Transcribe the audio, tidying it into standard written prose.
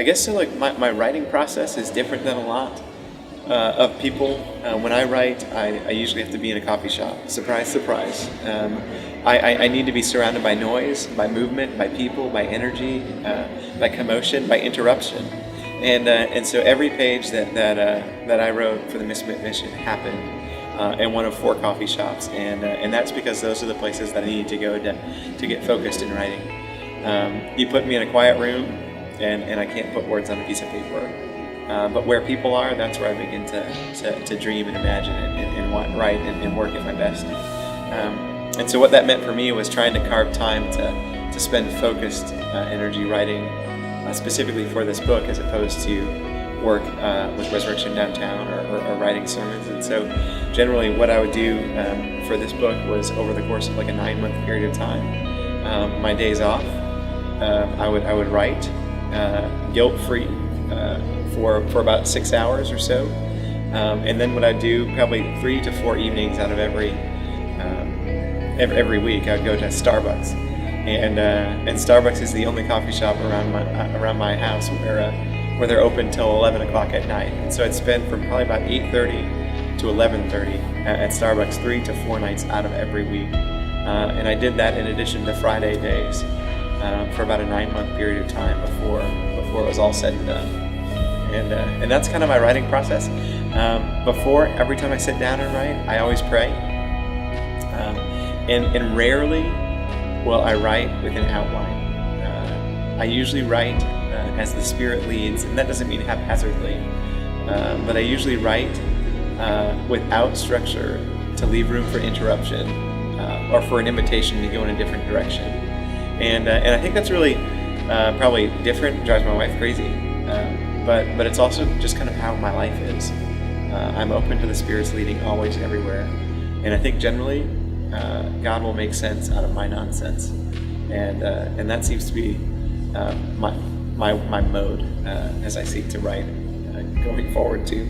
I guess so. Like my writing process is different than a lot of people. When I write, I usually have to be in a coffee shop. Surprise, surprise. I need to be surrounded by noise, by movement, by people, by energy, by commotion, by interruption. And so every page that I wrote for the Misfit Mission happened in one of 4 coffee shops, and that's because those are the places that I need to go to get focused in writing. You put me in a quiet room, and I can't put words on a piece of paper. But where people are, that's where I begin to dream and imagine and write and work at my best. And so what that meant for me was trying to carve time to spend focused energy writing specifically for this book, as opposed to work with Resurrection Downtown or writing sermons. And so generally what I would do for this book was, over the course of like a 9-month period of time, my days off, I would write guilt-free for about 6 hours or so. And then what I'd do, probably 3 to 4 evenings out of every week, I'd go to Starbucks. And Starbucks is the only coffee shop around my house where they're open till 11 o'clock at night. And so I'd spend from probably about 8:30 to 11:30 at Starbucks 3 to 4 nights out of every week. And I did that in addition to Friday days for about a 9-month period of time before it was all said and done. And that's kind of my writing process. Before, every time I sit down and write, I always pray. And rarely will I write with an outline. I usually write as the Spirit leads, and that doesn't mean haphazardly, but I usually write without structure to leave room for interruption or for an invitation to go in a different direction. And I think that's really probably different, drives my wife crazy, but it's also just kind of how my life is. I'm open to the Spirit's leading always, everywhere, and I think generally God will make sense out of my nonsense, and that seems to be my mode as I seek to write going forward too.